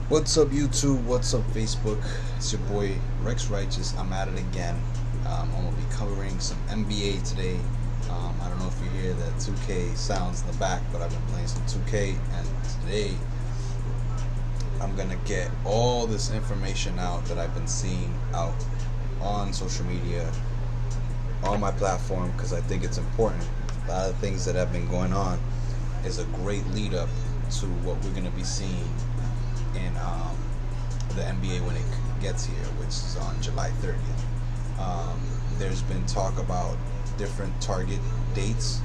What's up, YouTube? What's up, Facebook? It's your boy Rex Righteous. I'm at it again. I'm gonna be covering some NBA today. I don't know if you hear the 2K sounds in the back, but I've been playing some 2K, and today I'm gonna get all this information out that I've been seeing out on social media, on my platform, because I think it's important. A lot of things that have been going on is a great lead up to what we're gonna be seeing in the NBA when it gets here, which is on July 30th. There's been talk about different target dates,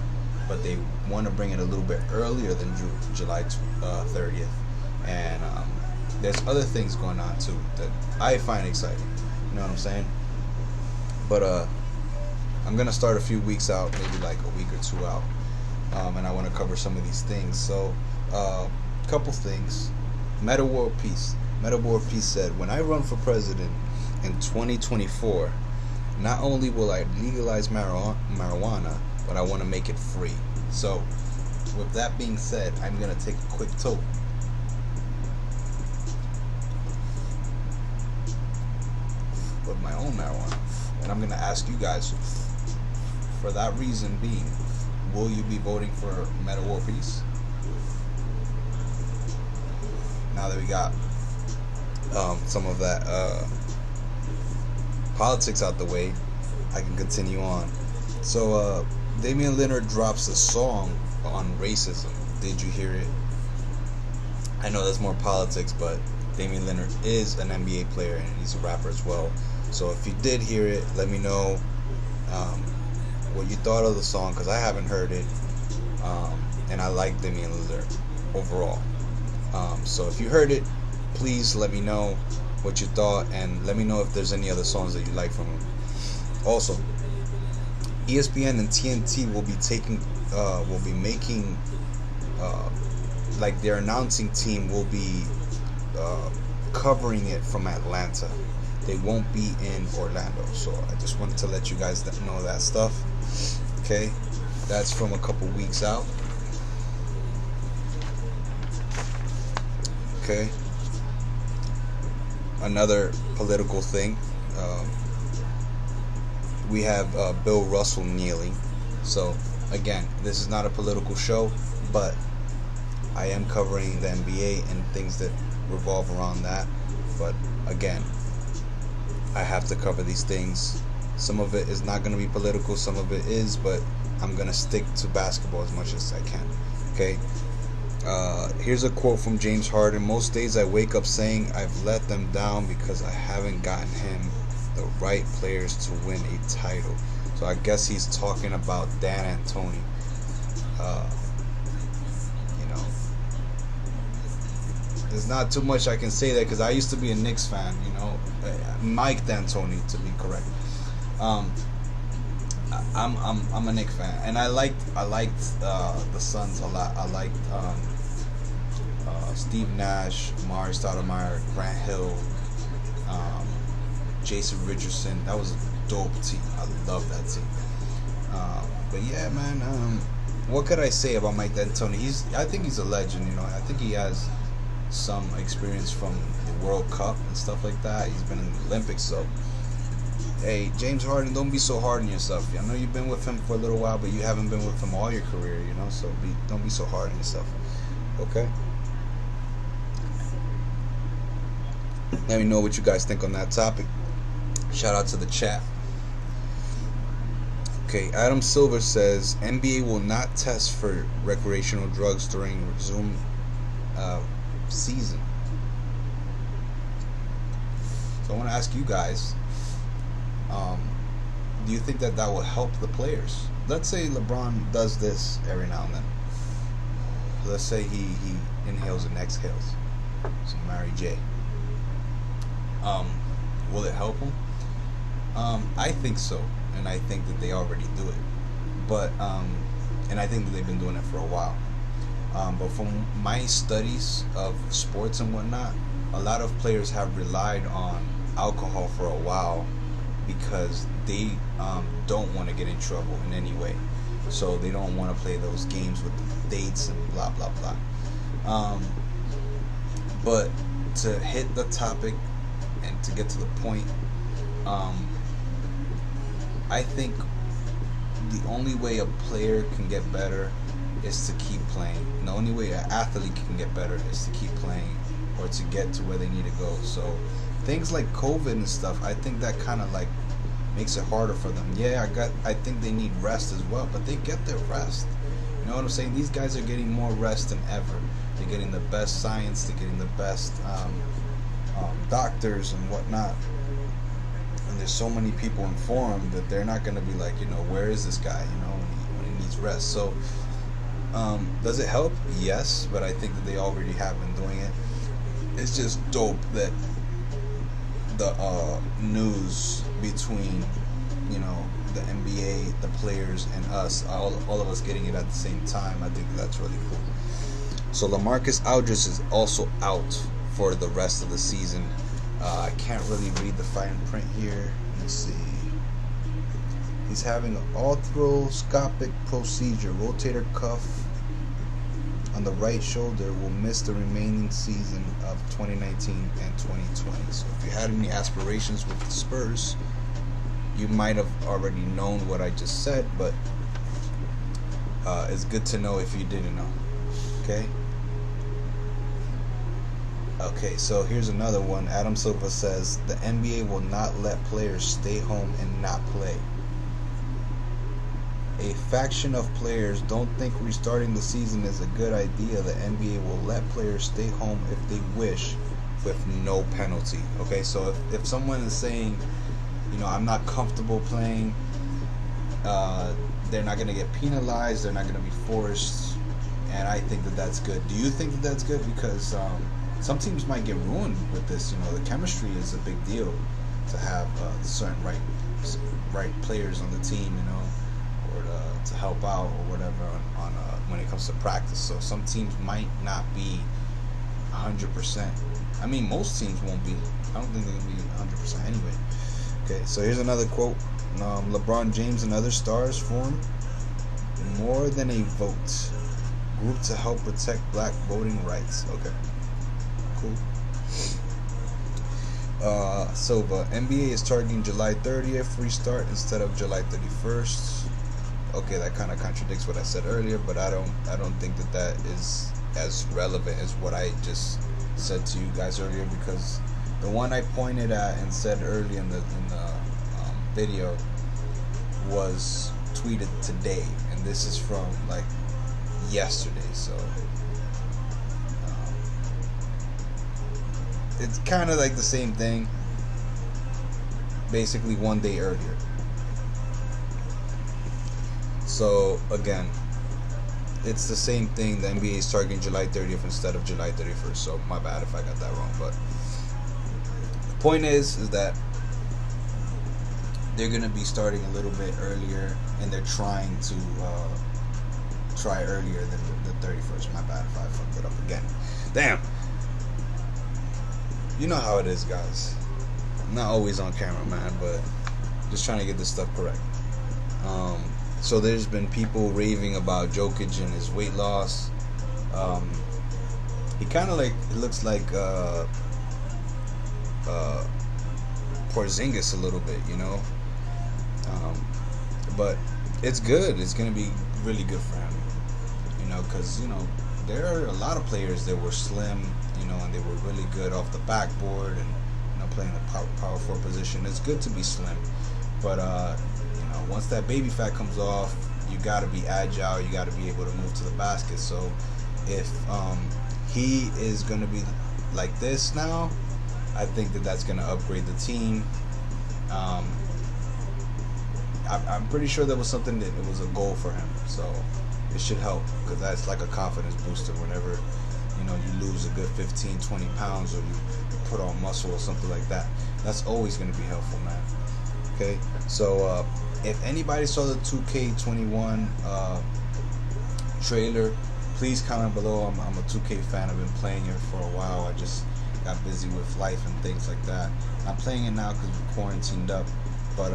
but they want to bring it a little bit earlier than July 30th. And there's other things going on too that I find exciting. You know what I'm saying? But I'm gonna start a few weeks out, maybe like a week or two out, and I want to cover some of these things. So, couple things. Metta World Peace. Metta World Peace said, "When I run for president in 2024, not only will I legalize marijuana, but I want to make it free." So, with that being said, I'm gonna take a quick toke with my own marijuana, and I'm gonna ask you guys, for that reason being, will you be voting for Metta World Peace? Now that we got some of that politics out the way, I can continue on. So Damian Lillard drops a song on racism. Did you hear it? I know there's more politics, but Damian Lillard is an NBA player and he's a rapper as well. So if you did hear it, let me know what you thought of the song, because I haven't heard it, and I like Damian Lillard overall. So if you heard it, please let me know what you thought, and let me know if there's any other songs that you like from him. Also, ESPN and TNT will be making like their announcing team will be covering it from Atlanta. They won't be in Orlando. So I just wanted to let you guys know that stuff. Okay, that's from a couple weeks out. Okay. Another political thing. We have Bill Russell kneeling. So again, this is not a political show, but I am covering the NBA and things that revolve around that. But again, I have to cover these things. Some of it is not going to be political, some of it is, but I'm going to stick to basketball as much as I can. Okay. Here's a quote from James Harden. "Most days I wake up saying I've let them down because I haven't gotten him the right players to win a title." So I guess he's talking about Dan Antoni. You know, there's not too much I can say there because I used to be a Knicks fan. You know, Mike D'Antoni to be correct. I'm a Knicks fan, and I liked the Suns a lot. I liked Steve Nash, Mari Stoudemire, Grant Hill, Jason Richardson. That was a dope team. I love that team. But yeah, man. What could I say about Mike D'Antoni? I think he's a legend. You know, I think he has some experience from the World Cup and stuff like that. He's been in the Olympics, so. Hey, James Harden, don't be so hard on yourself. I know you've been with him for a little while, but you haven't been with him all your career, you know, so don't be so hard on yourself. Okay? Let me know what you guys think on that topic. Shout out to the chat. Okay, Adam Silver says NBA will not test for recreational drugs during resume season. So I want to ask you guys, do you think that will help the players? Let's say LeBron does this every now and then. Let's say he inhales and exhales some Mary J. Will it help him? I think so, and I think that they already do it. But and I think that they've been doing it for a while. But from my studies of sports and whatnot, a lot of players have relied on alcohol for a while because they don't want to get in trouble in any way. So they don't want to play those games with the dates and blah blah blah. But to hit the topic and to get to the point, I think the only way a player can get better is to keep playing. And the only way an athlete can get better is to keep playing, or to get to where they need to go. So things like COVID and stuff, I think that kind of like makes it harder for them. Yeah, I think they need rest as well, but they get their rest. You know what I'm saying? These guys are getting more rest than ever. They're getting the best science. They're getting the best doctors and whatnot. And there's so many people informed that they're not going to be like, where is this guy? When he needs rest. So, does it help? Yes, but I think that they already have been doing it. It's just dope that the news between the NBA, the players, and us, all of us getting it at the same time. I think that's really cool. So LaMarcus Aldridge is also out for the rest of the season. I can't really read the fine print here. Let's see. He's having an arthroscopic procedure, rotator cuff on the right shoulder, will miss the remaining season of 2019 and 2020. So if you had any aspirations with the Spurs, you might have already known what I just said, but it's good to know if you didn't know. Okay, so here's another one. Adam Silva says the NBA will not let players stay home and not play. A faction of players don't think restarting the season is a good idea. The NBA will let players stay home if they wish, with no penalty. Okay, so if someone is saying, I'm not comfortable playing, they're not going to get penalized, they're not going to be forced, and I think that that's good. Do you think that that's good? Because some teams might get ruined with this. The chemistry is a big deal to have certain right players on the team, or to help out or whatever on when it comes to practice. So some teams might not be 100%. I mean, most teams won't be. I don't think they're going to be 100% anyway. Okay, so here's another quote. LeBron James and other stars form More Than a Vote, group to help protect black voting rights. Okay, cool. So the NBA is targeting July 30th restart instead of July 31st. Okay, that kind of contradicts what I said earlier, but I don't think that is as relevant as what I just said to you guys earlier, because the one I pointed at and said earlier in the video was tweeted today, and this is from like yesterday. So it's kind of like the same thing, basically one day earlier. So again, it's the same thing. The NBA is targeting July 30th instead of July 31st. So my bad if I got that wrong. But the point is that they're going to be starting a little bit earlier, and they're trying to try earlier than the 31st. My bad if I fucked it up again. Damn. You know how it is, guys. I'm not always on camera, man, but just trying to get this stuff correct. So there's been people raving about Jokic and his weight loss. He kind of looks like Porzingis a little bit, but it's good. It's going to be really good for him, because there are a lot of players that were slim, and they were really good off the backboard and playing the power forward position. It's good to be slim, but once that baby fat comes off, you got to be agile. You got to be able to move to the basket. So if he is going to be like this now, I think that that's going to upgrade the team. I'm pretty sure that was something that it was a goal for him. So it should help, because that's like a confidence booster whenever you lose a good 15, 20 pounds, or you put on muscle or something like that. That's always going to be helpful, man. Okay, so if anybody saw the 2K21 trailer, please comment below. I'm a 2K fan. I've been playing it for a while. I just got busy with life and things like that. I'm playing it now because we're quarantined up, but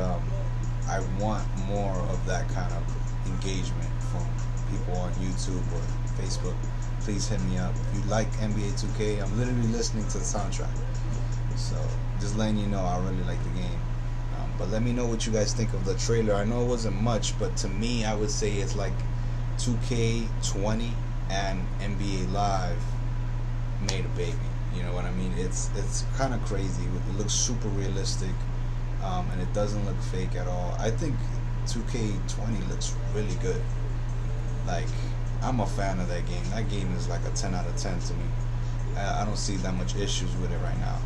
I want more of that kind of engagement from people on YouTube or Facebook. please hit me up. If you like NBA 2K, I'm literally listening to the soundtrack. So just letting you know, I really like the game. But let me know what you guys think of the trailer. I know it wasn't much, but to me, I would say it's like 2K20 and NBA Live made a baby. You know what I mean? It's kind of crazy. It looks super realistic, and it doesn't look fake at all. I think 2K20 looks really good. Like, I'm a fan of that game. That game is like a 10 out of 10 to me. I don't see that much issues with it right now.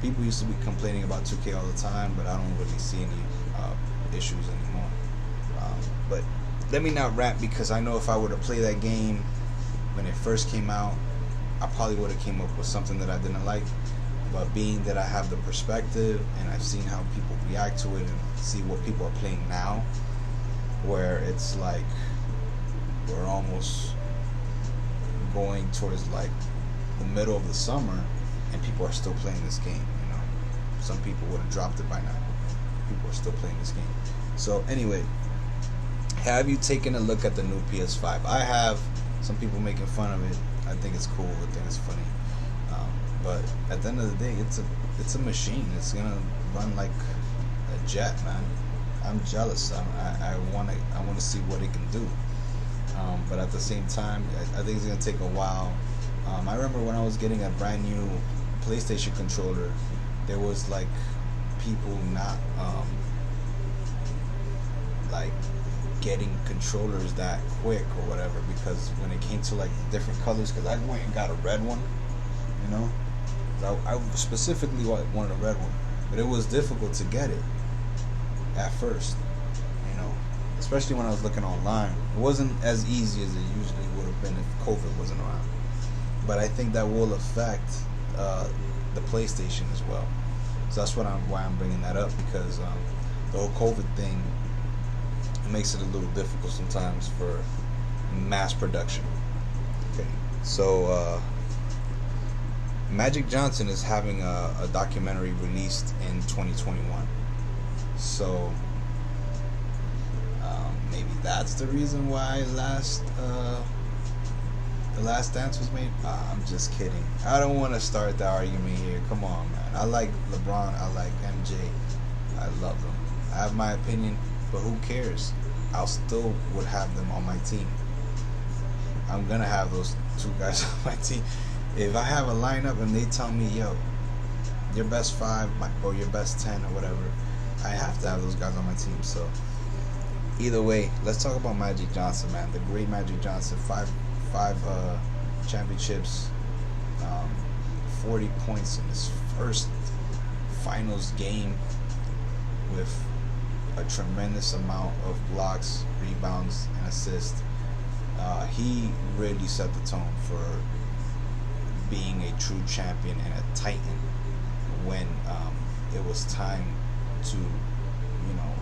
People used to be complaining about 2K all the time, but I don't really see any issues anymore. But let me not rant, because I know if I were to play that game when it first came out, I probably would have came up with something that I didn't like. But being that I have the perspective and I've seen how people react to it and see what people are playing now, where it's like we're almost going towards like the middle of the summer and people are still playing this game. You know, some people would have dropped it by now. People are still playing this game. So anyway, have you taken a look at the new PS5? I have. Some people making fun of it. I think it's cool. I think it's funny. But at the end of the day, it's a machine. It's gonna run like a jet, man. I'm jealous. I want to see what it can do. But at the same time, I think it's gonna take a while. I remember when I was getting a brand new PlayStation controller, there was like people not like getting controllers that quick or whatever, because when it came to like different colors, because I went and got a red one, you know, I specifically wanted a red one, but it was difficult to get it at first, you know, especially when I was looking online. It wasn't as easy as it usually would have been if COVID wasn't around. But I think that will affect the PlayStation as well. So that's why I'm bringing that up, because the whole COVID thing, it makes it a little difficult sometimes for mass production. Okay, so Magic Johnson is having a documentary released in 2021. So maybe that's the reason why The Last Dance was made. I'm just kidding. I don't want to start the argument here. Come on, man. I like LeBron. I like MJ. I love them. I have my opinion, but who cares? I'll still would have them on my team. I'm gonna have those two guys on my team. If I have a lineup and they tell me, yo, your best 5 or your best 10 or whatever, I have to have those guys on my team. So either way, let's talk about Magic Johnson, man. The great Magic Johnson. Five championships, 40 points in his first finals game, with a tremendous amount of blocks, rebounds, and assists. He really set the tone for being a true champion and a titan when it was time to, you know,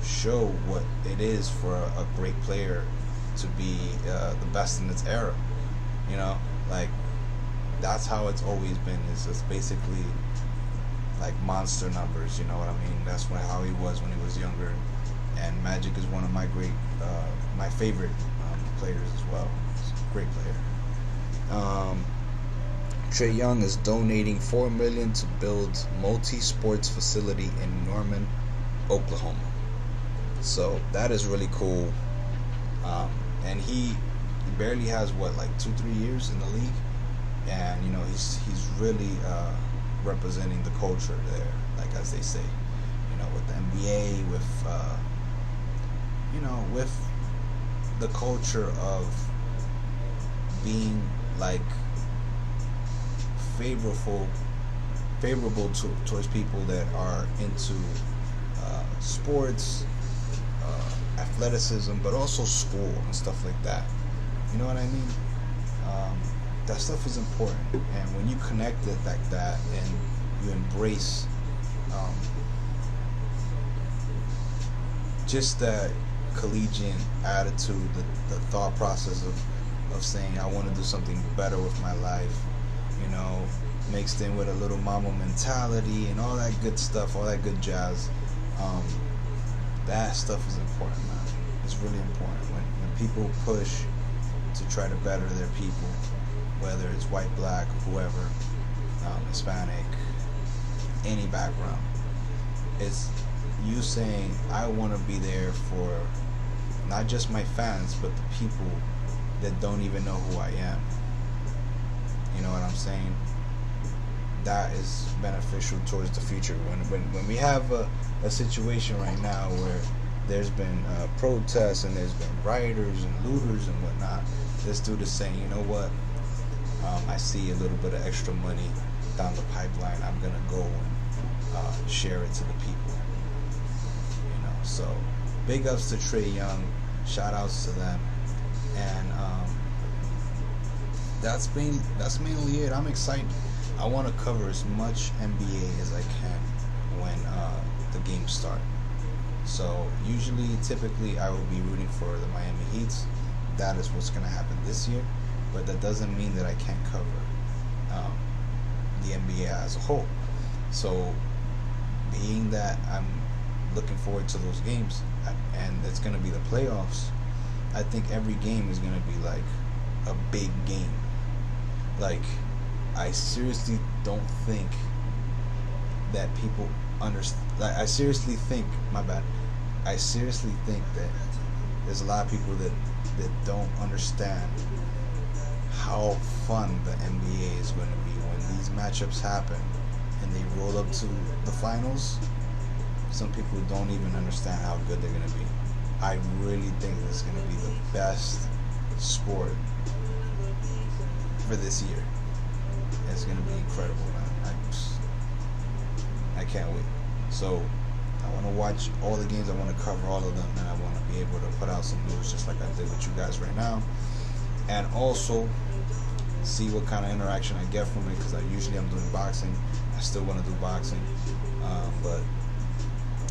show what it is for a great player to be the best in its era. You know, like, that's how it's always been. It's basically like monster numbers, you know what I mean? That's how he was when he was younger. And Magic is one of my my favorite players as well. He's a great player. Trae Young is donating $4 million to build multi-sports facility in Norman, Oklahoma. So that is really cool. And he barely has like 2-3 years in the league, and you know he's really representing the culture there, like as they say, you know, with the NBA, with you know, with the culture of being like favorable towards people that are into sports, athleticism, but also school and stuff like that. You know what I mean? That stuff is important, and when you connect it like that and you embrace just that collegiate attitude, the thought process of saying I want to do something better with my life, you know, mixed in with a little mama mentality and all that good stuff, all that good jazz. That stuff is important, man. It's really important when people push to try to better their people, whether it's white, black, whoever, Hispanic, any background. It's you saying, I want to be there for not just my fans, but the people that don't even know who I am. You know what I'm saying? That is beneficial towards the future. When we have a situation right now where there's been protests and there's been rioters and looters and whatnot, this dude is saying, you know what? I see a little bit of extra money down the pipeline. I'm gonna go and share it to the people. You know, so big ups to Trae Young. Shout outs to them. And that's mainly it. I'm excited. I want to cover as much NBA as I can when the games start. So typically, I will be rooting for the Miami Heat. That is what's going to happen this year. But that doesn't mean that I can't cover the NBA as a whole. So, being that I'm looking forward to those games, and it's going to be the playoffs, I think every game is going to be like a big game. Like, I seriously don't think that people understand. Like, I seriously think that there's a lot of people that don't understand how fun the NBA is going to be when these matchups happen and they roll up to the finals. Some people don't even understand how good they're going to be. I really think this is going to be the best sport for this year. It's going to be incredible, man. I can't wait. So I want to watch all the games. I want to cover all of them, and I want to be able to put out some news just like I did with you guys right now, and also see what kind of interaction I get from it, because I'm doing boxing. I still want to do boxing, but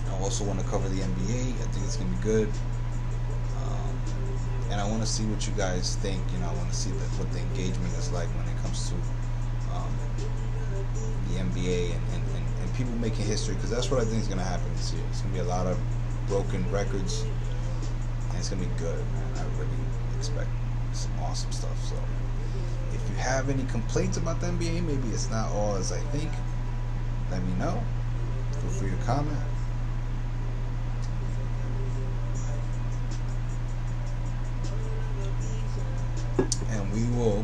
I also want to cover the NBA. I think it's going to be good, and I want to see what you guys think. You know, I want to see what the engagement is like when it comes to the NBA and people making history, because that's what I think is going to happen this year. It's going to be a lot of broken records, and it's going to be good, man. I really expect some awesome stuff. So if you have any complaints about the NBA, maybe it's not all as I think, let me know. Feel free to comment. And we will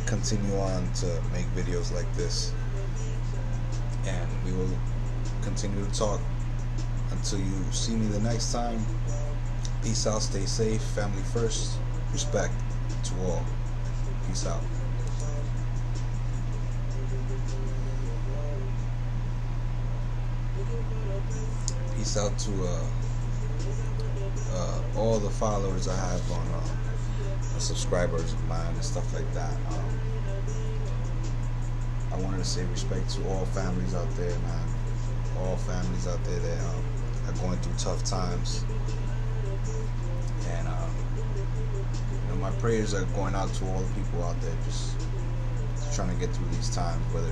continue on to make videos like this, and we will continue to talk until you see me the next time. Peace out, stay safe, family first, respect to all. Peace out. Peace out to all the followers I have on subscribers of mine and stuff like that. I wanted to say respect to all families out there, man. All families out there that are going through tough times. And my prayers are going out to all the people out there just trying to get through these times, whether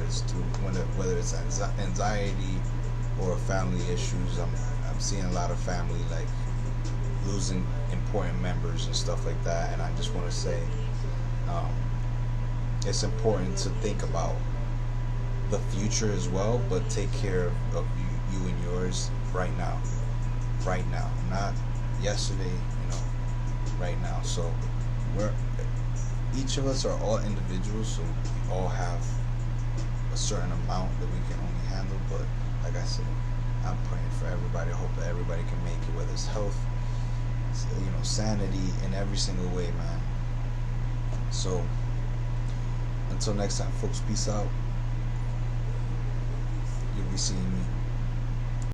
it's anxiety or family issues. I'm seeing a lot of family like losing important members and stuff like that, and I just want to say it's important to think about the future as well, but take care of you and yours right now, not yesterday, right now. So each of us are all individuals, so we all have a certain amount that we can only handle, but like I said, I'm praying for everybody. I hope that everybody can make it, whether it's health, sanity, in every single way, man. So until next time, folks, peace out. You'll be seeing me